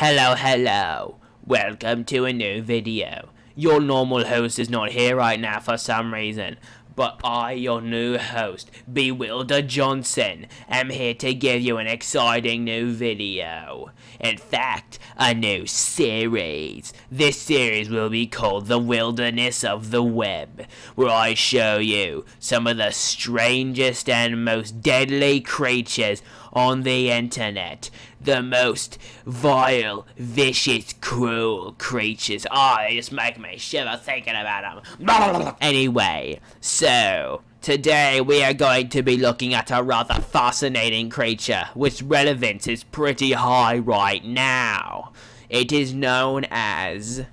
Hello. Welcome to a new video. Your normal host is not here right now for some reason, but I, your new host, Bewilder Johnson, am here to give you an exciting new video. In fact, a new series. This series will be called The Wilderness of the Web, where I show you some of the strangest and most deadly creatures on the internet. The most vile, vicious, cruel creatures. They just make me shiver thinking about them. Anyway, so today we are going to be looking at a rather fascinating creature, which relevance is pretty high right now. It is known as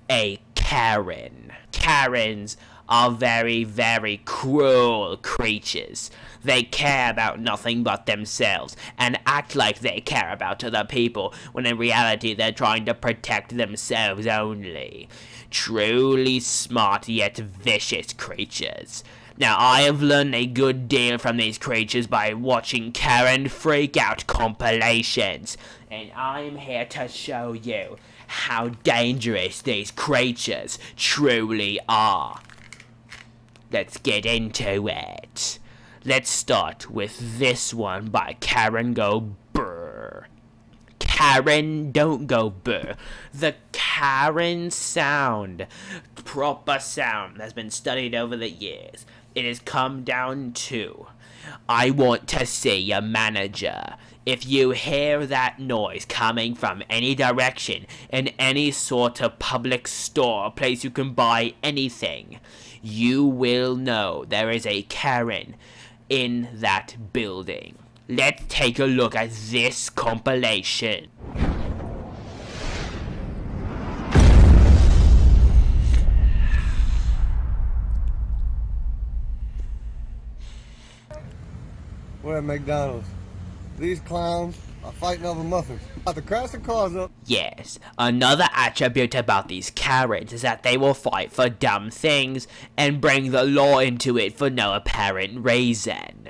a Karen. Karens are very, very cruel creatures. They care about nothing but themselves and act like they care about other people when in reality they're trying to protect themselves only. Truly smart yet vicious creatures. Now, I have learned a good deal from these creatures by watching Karen freak out compilations, and I'm here to show you how dangerous these creatures truly are. Let's get into it. Let's start with this one by Karen Go Brr. Karen don't go brr. The Karen sound, proper sound, has been studied over the years. It has come down to, I want to see a manager. If you hear that noise coming from any direction in any sort of public store, place you can buy anything, you will know there is a Karen in that building. Let's take a look at this compilation. We're at McDonald's. These clowns are fighting over muffins. About to crash the cars up. Yes, another attribute about these Karens is that they will fight for dumb things and bring the law into it for no apparent reason.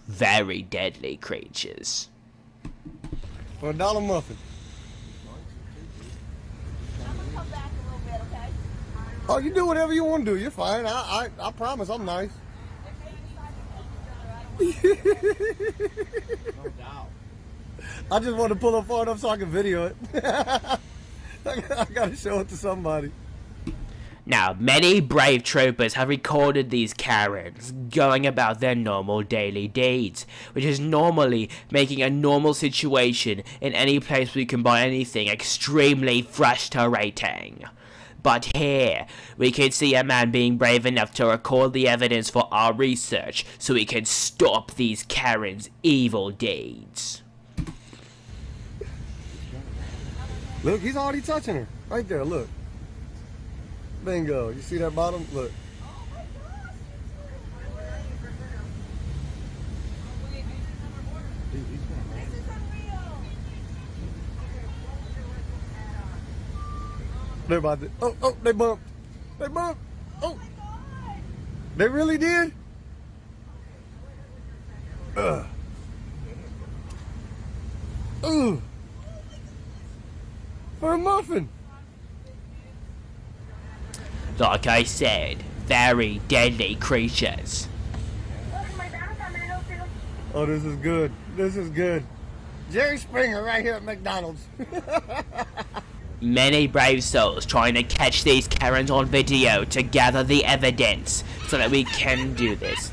Very deadly creatures. For $1 muffin. I'm gonna come back a little bit, okay? Oh, you do whatever you want to do. You're fine. I promise I'm nice. No doubt. I just want to pull up far enough so I can video it. I gotta show it to somebody. Now, many brave troopers have recorded these Karens going about their normal daily deeds, which is normally making a normal situation in any place where you can buy anything extremely frustrating. But here, we can see a man being brave enough to record the evidence for our research so we can stop these Karens' evil deeds. Look, he's already touching her. Right there, look. Bingo. You see that bottom? Look. They're about to. Oh, they bumped. They bumped. Oh. They really did? Ugh. Ugh. For a muffin. Like I said, very deadly creatures. Oh, this is good. This is good. Jerry Springer right here at McDonald's. Many brave souls trying to catch these Karens on video to gather the evidence so that we can do this.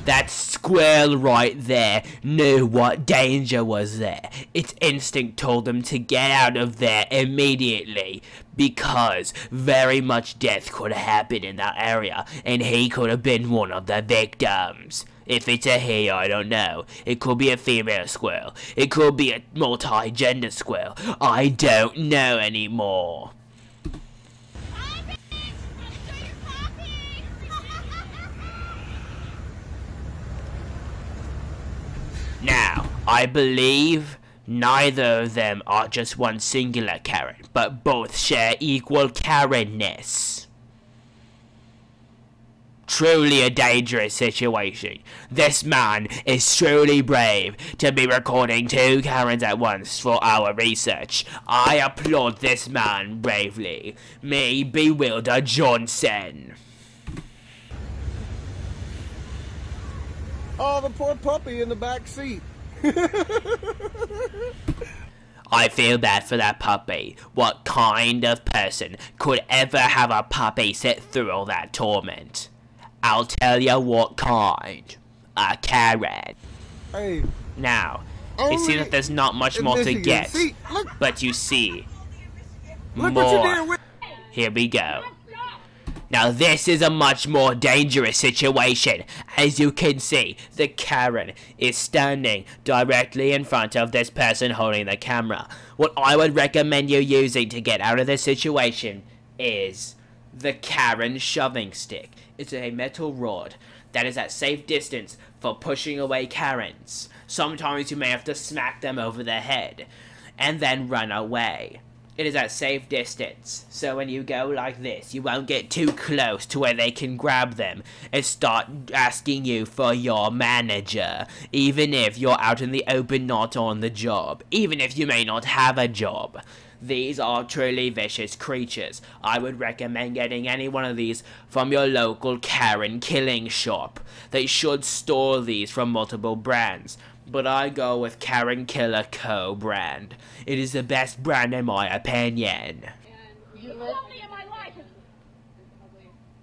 That squirrel right there knew what danger was there. Its instinct told them to get out of there immediately because very much death could happen in that area and he could have been one of the victims. If it's a he, I don't know. It could be a female squirrel. It could be a multi-gender squirrel. I don't know anymore. Now, I believe neither of them are just one singular Karen, but both share equal Karenness. truly a dangerous situation. This man is truly brave to be recording 2 Karens at once for our research. I applaud this man bravely. Me, Bewilder Johnson. Oh, the poor puppy in the back seat. I feel bad for that puppy. What kind of person could ever have a puppy sit through all that torment? I'll tell you what kind. A Karen. Hey. Now, it seems that there's not much more to Michigan. get. See, look, But you see, look what you did more. with. Here we go. Now this is a much more dangerous situation. As you can see, the Karen is standing directly in front of this person holding the camera. What I would recommend you using to get out of this situation is the Karen shoving stick. It's a metal rod that is at safe distance for pushing away Karens. Sometimes you may have to smack them over the head and then run away. It is at safe distance, so when you go like this, you won't get too close to where they can grab them and start asking you for your manager, even if you're out in the open not on the job, even if you may not have a job. These are truly vicious creatures. I would recommend getting any one of these from your local Karen killing shop. They should store these from multiple brands, but I go with Karen Killer Co. brand. It is the best brand in my opinion. You love me in my life.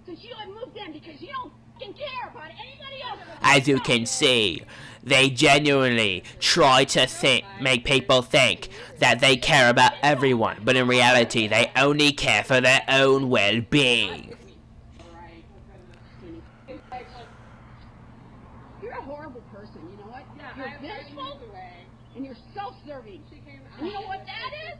Because you have moved in because you don't fucking care about anybody else. As you can see, they genuinely try to make people think that they care about everyone, but in reality, they only care for their own well-being. You're a horrible person, you know what? You're vengeful and you're self-serving. And you know what that is?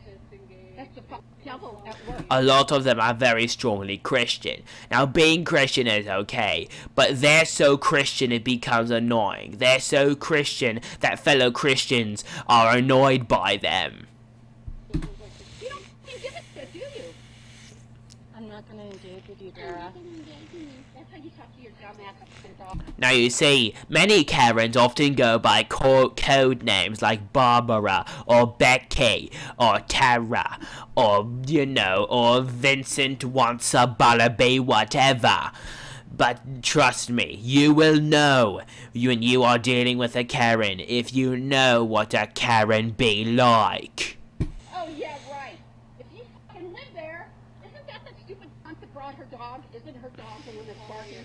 That's the fucking devil at work. A lot of them are very strongly Christian. Now, being Christian is okay, but they're so Christian it becomes annoying. They're so Christian that fellow Christians are annoyed by them. You don't fucking give a shit, do you? I'm not gonna engage with you, Dara. That's how you talk to your dumbass fucking dog. Now you see, many Karens often go by code names like Barbara, or Becky, or Tara, or, you know, or Vincent wants a Ballaby, whatever. But trust me, you will know when you are dealing with a Karen if you know what a Karen be like. Oh, yeah, right. If you fucking live there, isn't that the stupid cunt that brought her dog? Isn't her dog the one that's barking?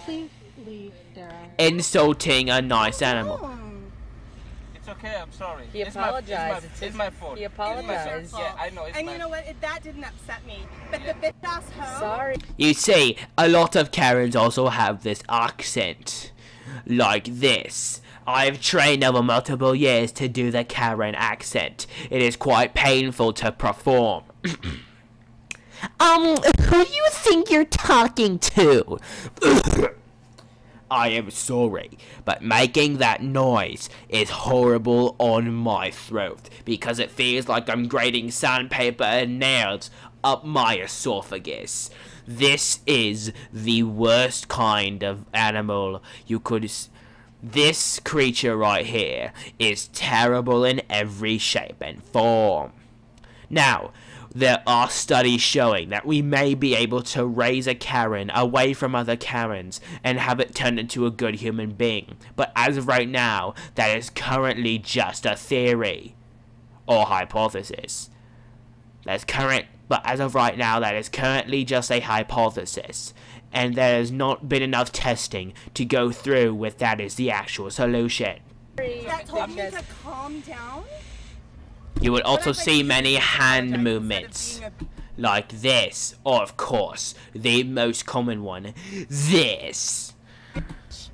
Please leave, Dara. Insulting a nice animal. It's okay, I'm sorry. He apologized. It's my fault. He apologized. Yeah, I know. And you know what? That didn't upset me. But the bitch ass hoe. Sorry. You see, a lot of Karens also have this accent. Like this. I've trained over multiple years to do the Karen accent. It is quite painful to perform. Who do you think you're talking to? I am sorry, but making that noise is horrible on my throat because it feels like I'm grating sandpaper and nails up my esophagus. This is the worst kind of animal you could... This creature right here is terrible in every shape and form. Now, there are studies showing that we may be able to raise a Karen away from other Karens and have it turned into a good human being. But as of right now, that is currently just a theory or hypothesis. But as of right now, that is currently just a hypothesis. And there has not been enough testing to go through with that as the actual solution. That told me to calm down. You would also see many hand movements, like this, or of course, the most common one, this.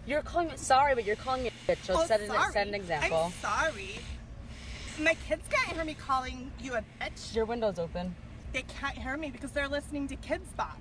You're calling it sorry, but you're calling it bitch. So set an example. I'm sorry. My kids can't hear me calling you a bitch. Your window's open. They can't hear me because they're listening to Kids Bop.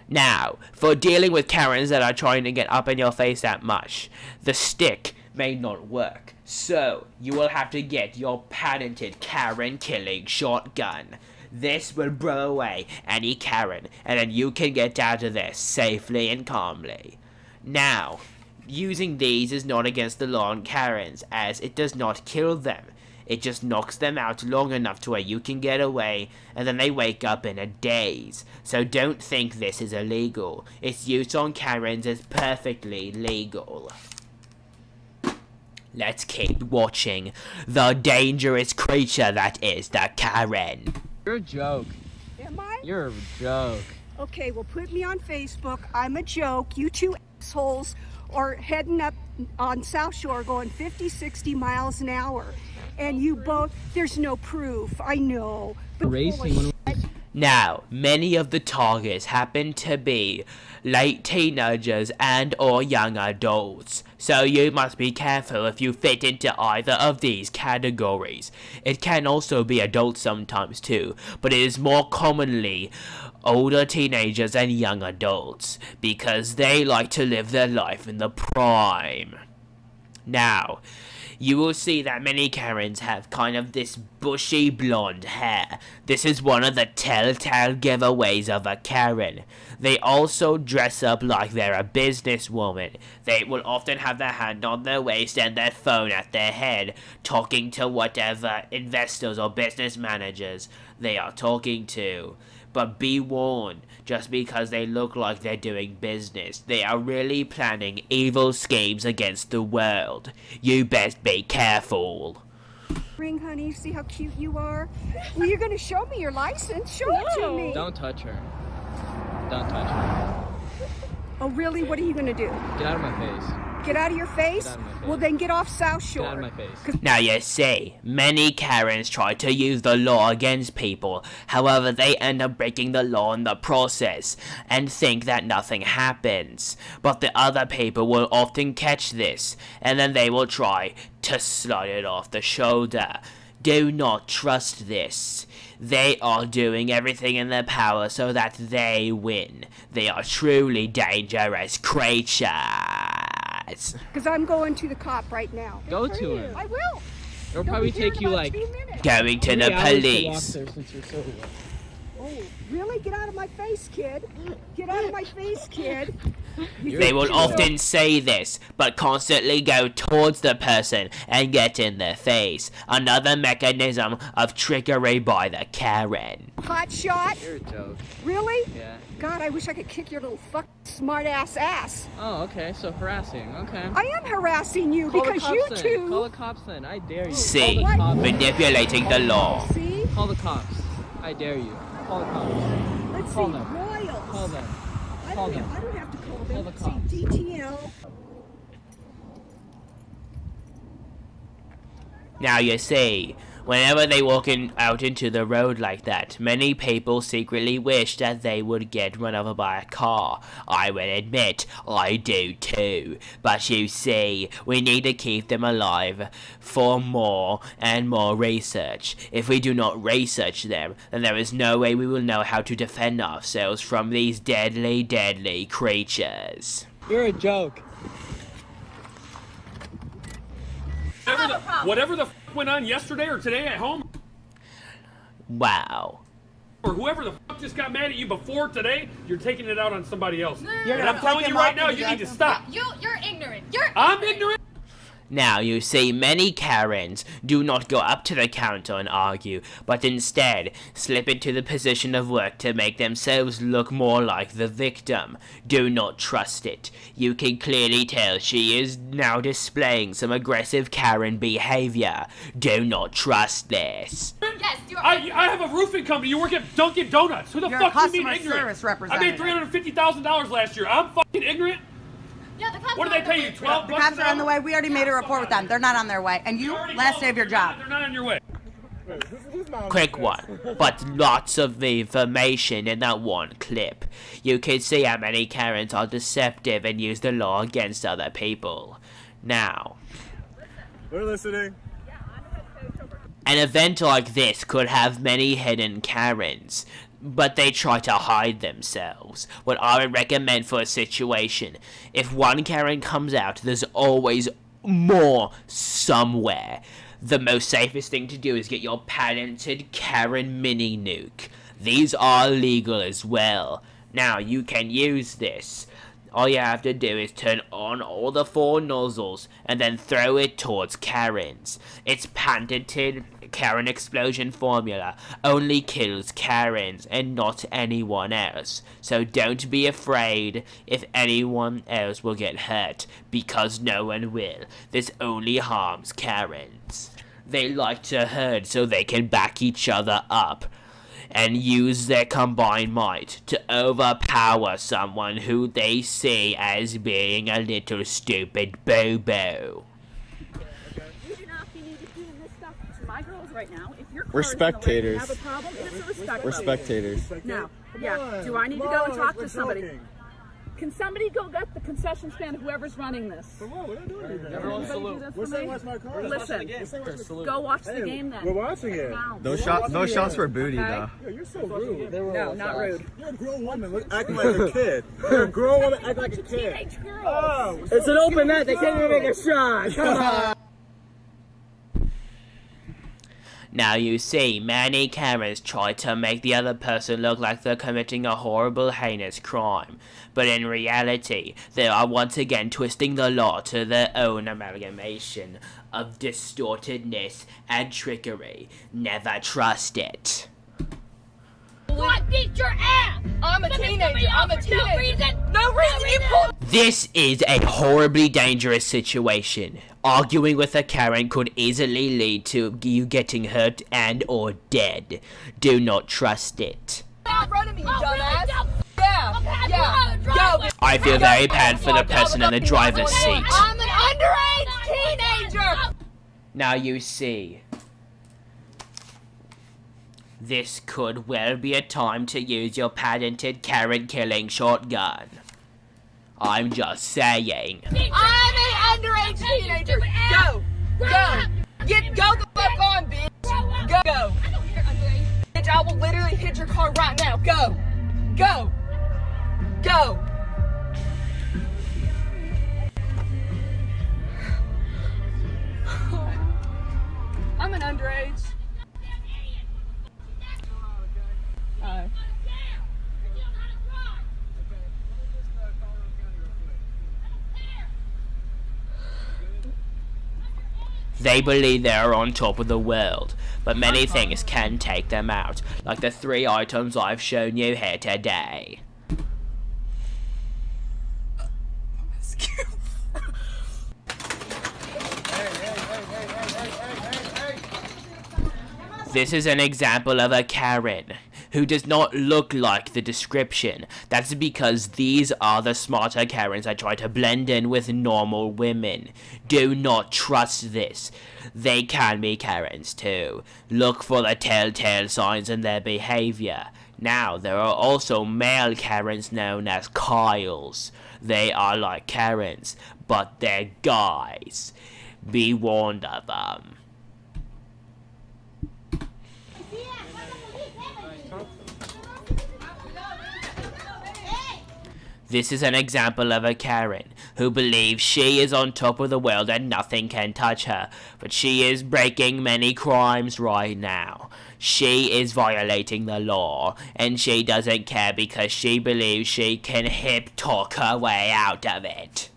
Now, for dealing with Karens that are trying to get up in your face that much, the stick may not work. So, you will have to get your patented Karen killing shotgun. This will blow away any Karen, and then you can get out of there safely and calmly. Now, using these is not against the law on Karens, as it does not kill them. It just knocks them out long enough to where you can get away, and then they wake up in a daze. So don't think this is illegal. Its use on Karens is perfectly legal. Let's keep watching the dangerous creature that is the Karen. You're a joke. Am I? You're a joke. Okay, well, put me on Facebook. I'm a joke. You two assholes are heading up on South Shore going 50, 60 miles an hour. And you both, there's no proof. I know. But Racing. Now, many of the targets happen to be late teenagers and or young adults, so you must be careful if you fit into either of these categories. It can also be adults sometimes too, but it is more commonly older teenagers and young adults, because they like to live their life in the prime. Now, you will see that many Karens have kind of this bushy blonde hair. This is one of the telltale giveaways of a Karen. They also dress up like they're a businesswoman. They will often have their hand on their waist and their phone at their head, talking to whatever investors or business managers they are talking to. But be warned, just because they look like they're doing business, they are really planning evil schemes against the world. You best be careful. Ring, honey, see how cute you are? Well, you're going to show me your license. Show it to me. Don't touch her. Don't touch her. Oh, really? What are you going to do? Get out of my face. Get out of your face? Get out of my face. Well, then get off South Shore. Get out of my face. Now you see, many Karens try to use the law against people, however they end up breaking the law in the process, and think that nothing happens. But the other people will often catch this, and then they will try to slide it off the shoulder. Do not trust this. They are doing everything in their power so that they win. They are truly dangerous creatures. Because I'm going to the cop right now. Go to him. I will. It'll He'll probably be here take in you about like 2 minutes. Going to the 3 hours to walk police. there since you're sober. Oh, really? Get out of my face, kid. Get out of my face, kid. They will often say this, but constantly go towards the person and get in their face. Another mechanism of trickery by the Karen. Hot shot? You're a joke. Really? Yeah. God, I wish I could kick your little fucking smart ass. Oh, okay. So harassing. Okay. I am harassing you Call the because cops you then. two. Call the cops then. I dare you. C. Call the cops. Manipulating the law. See? Call the cops. I dare you. Call the cops. Let's Call see. them. Royals. Call them. I Call don't, them. I don't have to call them. Call the Let's cops. see. DTL. Now you see, whenever they walk out into the road like that, many people secretly wish that they would get run over by a car. I will admit, I do too. But you see, we need to keep them alive for more and more research. If we do not research them, then there is no way we will know how to defend ourselves from these deadly, deadly creatures. You're a joke. Whatever the f went on yesterday or today at home, Wow. or whoever the f just got mad at you before today, you're taking it out on somebody else. You're And gonna I'm telling fuck you him right up now, and you drag need to him. stop. You're ignorant. I'm ignorant. Now, you see, many Karens do not go up to the counter and argue, but instead slip into the position of work to make themselves look more like the victim. Do not trust it. You can clearly tell she is now displaying some aggressive Karen behavior. Do not trust this. Yes, you're I have a roofing company. You work at Dunkin' Donuts. Who the You're a fuck do you mean customer ignorant? service I made representative. $350,000 last year. I'm fucking ignorant. Yeah, the cops What did they pay you? 12 The bucks cops an are on the hour? way. We already made a report with them. They're not on their way. And you, already last called day of your them. job. They're not on your way. Quick one, but lots of information in that one clip. You can see how many Karens are deceptive and use the law against other people. Now, We're listening. an event like this could have many hidden Karens, but they try to hide themselves. What I would recommend for a situation, if one Karen comes out, there's always more somewhere. The most safest thing to do is get your patented Karen mini nuke. These are legal as well. Now you can use this. All you have to do is turn on all the 4 nozzles and then throw it towards Karens. Its patented Karen explosion formula only kills Karens and not anyone else. So don't be afraid if anyone else will get hurt, because no one will. This only harms Karens. They like to herd so they can back each other up and use their combined might to overpower someone who they see as being a little stupid bobo. You do not be needed doing this stuff to my girls right now. If your We're spectators. have a problem, it's a respect We're problem. spectators. Now, yeah, do I need to go and talk to somebody? Can somebody go get the concession stand, whoever's running this? For what? We're not doing anything. Everyone salute. We're saying watch my car. Listen, go watch the game then. We're watching it. Now. Those shots were booty, Okay. though. Yeah, you're so rude. No, not rude. You're a grown woman acting like a kid. You're a grown woman acting like a kid. Teenage girls. Oh, It's an open net. They can't even make a shot. Come on. Now you see, many Karens try to make the other person look like they're committing a horrible, heinous crime. But in reality, they are once again twisting the law to their own amalgamation of distortedness and trickery. Never trust it. I beat your ass! I'm a teenager. I'm a teenager. No reason! No reason. You pulled. This is a horribly dangerous situation. Arguing with a Karen could easily lead to you getting hurt and or dead. Do not trust it. In front of me, you Oh, really? dumbass. No. Yeah. Okay, Yeah. drive. Go. I feel very bad for the person in the driver's seat. I'm an underage teenager. Now you see, this could well be a time to use your patented Karen killing shotgun. I'm just saying. I'm an underage teenager. Go. Go. Go the fuck on, bitch. Go. Go. Bitch, I will literally hit your car right now. Go. Go. Go. I'm an underage. They believe they are on top of the world, but many things can take them out, like the 3 items I've shown you here today. This is an example of a Karen who does not look like the description. That's because these are the smarter Karens that try to blend in with normal women. Do not trust this. They can be Karens too. Look for the telltale signs in their behavior. Now, there are also male Karens known as Kyles. They are like Karens, but they're guys. Be warned of them. This is an example of a Karen who believes she is on top of the world and nothing can touch her, but she is breaking many crimes right now. She is violating the law, and she doesn't care because she believes she can hip talk her way out of it.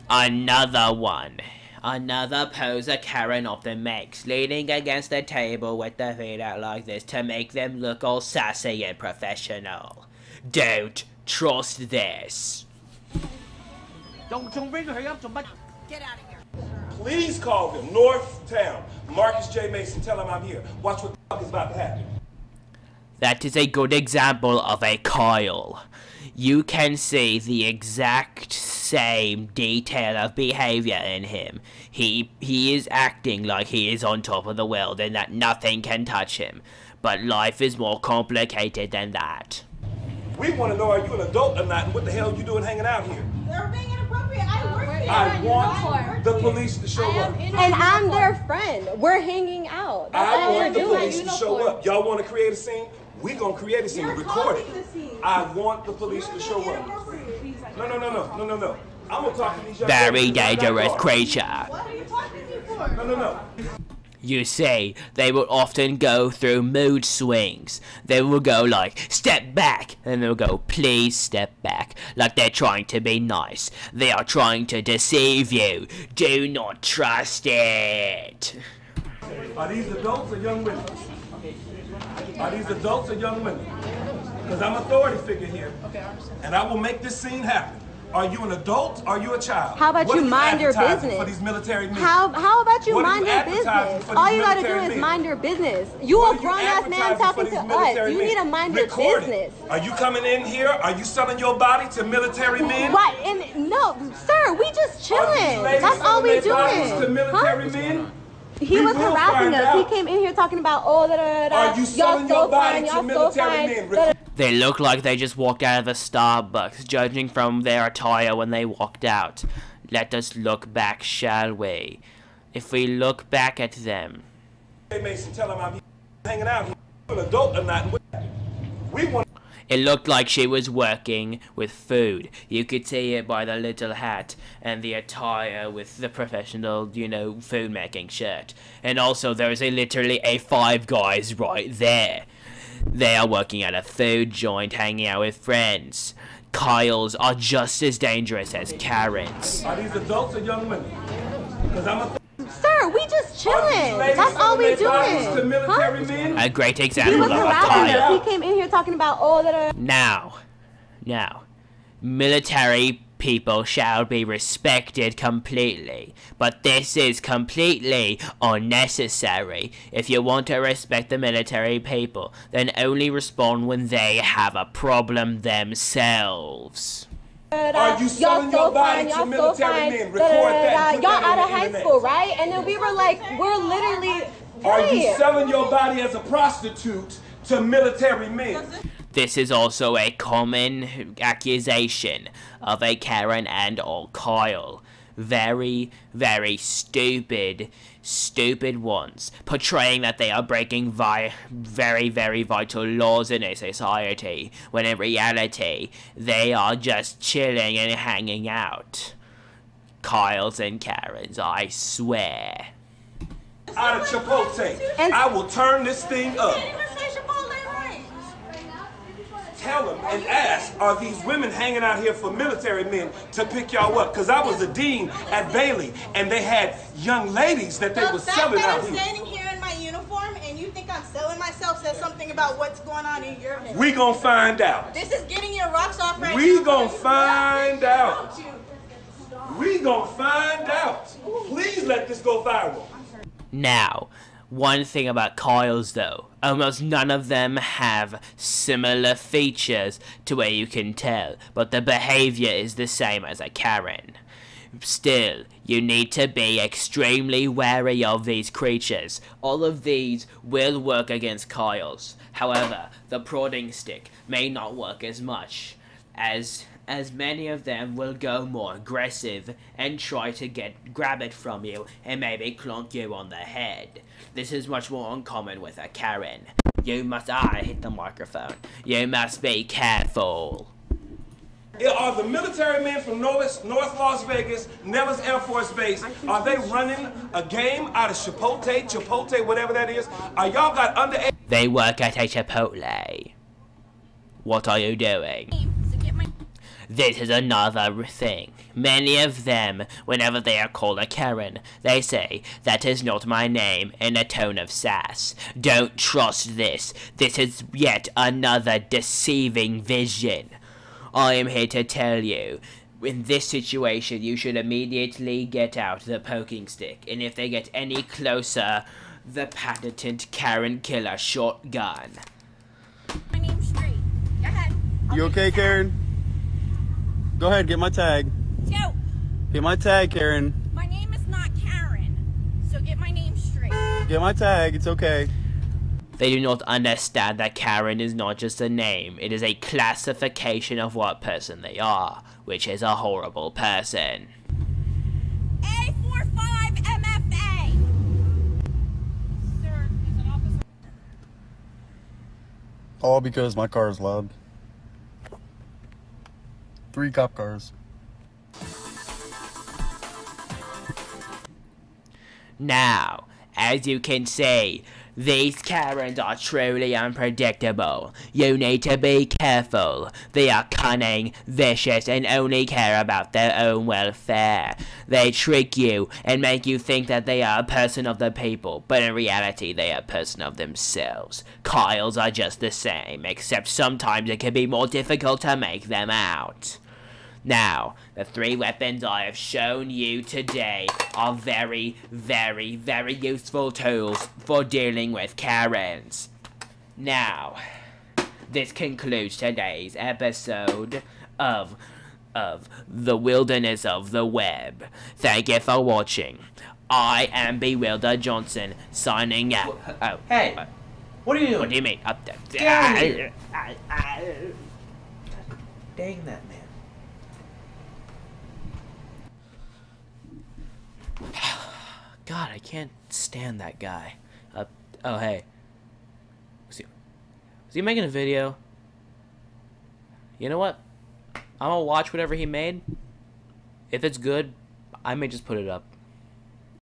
Another one. Another poser Karen often makes, leaning against the table with their feet out like this to make them look all sassy and professional. Don't trust this. Get out of here. Please call them North Town. Marcus J. Mason, tell him I'm here. Watch what the fuck is about to happen. That is a good example of a Kyle. You can see the exact same detail of behavior in him. He is acting like he is on top of the world and that nothing can touch him. But life is more complicated than that. We want to know, are you an adult or not, and what the hell are you doing hanging out here? They're being inappropriate. I work here. I want the police to show up. And I'm their friend. We're hanging out. I want the police to show up. Y'all want to create a scene? We're going to create a scene. Record it. I want the police to show up. No. I'm gonna talk to these young Very ladies. dangerous creature. What are you talking to me for? No. You see, they will often go through mood swings. They will go like, step back, and they'll go, please step back, like they're trying to be nice. They are trying to deceive you. Do not trust it. Are these adults or young women? Are these adults or young women? Because I'm authority figure here, and I will make this scene happen. Are you an adult or are you a child? How about What you are mind your advertising business? For these military men? How about you What are mind you your advertising business? for these All you gotta do military is men? mind your business. You What a are you grown ass man advertising talking for to these us. military You men? need to mind Record your it. business. Are you coming in here? Are you selling your body to military men? Right, and no, sir, we just Are these chilling. ladies That's all we selling their bodies doing. to military men? He We was will harassing find us. He out. came in here talking about, oh, Are you selling your body to military men? They look like they just walked out of a Starbucks, judging from their attire when they walked out. Let us look back, shall we? If we look back at them. Hey Mason, tell him I'm hanging out here. You're an adult or not. We want. It looked like she was working with food. You could see it by the little hat and the attire with the professional, food making shirt. And also there's literally a Five Guys right there. They are working at a food joint, hanging out with friends. Kyle's are just as dangerous as Karen's. Are these adults or young women? Because I'm a. Sir, we just chilling. That's all we doing. To military men? A great He example was of harassing attire. us. He came in here talking about, oh, Now, military people shall be respected completely, but this is completely unnecessary. If you want to respect the military people, then only respond when they have a problem themselves. Are you selling your body to military men? Record that. and put Y'all that out on of the high internet. school, right? And then we were like, we're literally. Are you Hey. selling your body as a prostitute to military men? This is also a common accusation of a Karen and or Kyle. Very, very stupid ones, portraying that they are breaking very, very vital laws in a society, when in reality, they are just chilling and hanging out. Kyles and Karens, I swear. Out of Chipotle. I will turn this thing up. Tell them and ask, are these women hanging out here for military men to pick y'all up? Because I was a dean at Bailey, and they had young ladies that they were selling out I'm here. standing here in my uniform and you think I'm selling myself says something about what's going on in your head. We gonna find out. This is getting your rocks off right now. We gonna find out. We gonna find out. Please let this go viral. Now, one thing about Kyle's though, almost none of them have similar features to where you can tell, but the behavior is the same as a Karen. Still, you need to be extremely wary of these creatures. All of these will work against Kyle's. However, the prodding stick may not work as much, as many of them will go more aggressive and try to grab it from you and maybe clonk you on the head. This is much more uncommon with a Karen. I hit the microphone. You must be careful. Are the military men from North Las Vegas, Nellis Air Force Base, are they running a game out of Chipotle, whatever that is? Are y'all got underage? They work at a Chipotle. What are you doing? This is another thing. Many of them, whenever they are called a Karen, they say, "That is not my name," in a tone of sass. Don't trust this. This is yet another deceiving vision. I am here to tell you, in this situation, you should immediately get out the poking stick, and if they get any closer, the patented Karen killer shotgun. My name's Street. Go ahead. You okay, Karen? Go ahead, get my tag. Go. Get my tag, Karen. My name is not Karen, so get my name straight. Get my tag, it's okay. They do not understand that Karen is not just a name, it is a classification of what person they are, which is a horrible person. A45 MFA. Sir, is an officer. All because my car is loud. 3 cop cars. Now, as you can see, these Karens are truly unpredictable. You need to be careful. They are cunning, vicious, and only care about their own welfare. They trick you and make you think that they are a person of the people, but in reality they are a person of themselves. Kyles are just the same, except sometimes it can be more difficult to make them out. Now, the 3 weapons I have shown you today are very, very, very useful tools for dealing with Karens. Now, this concludes today's episode of The Wilderness of the Web. Thank you for watching. I am Bewilder Johnson, signing out. Oh, hey, what are you doing? What do you mean? Up there. Dang that, man. God, I can't stand that guy. Oh, hey. Was he making a video? You know what? I'm gonna watch whatever he made. If it's good, I may just put it up.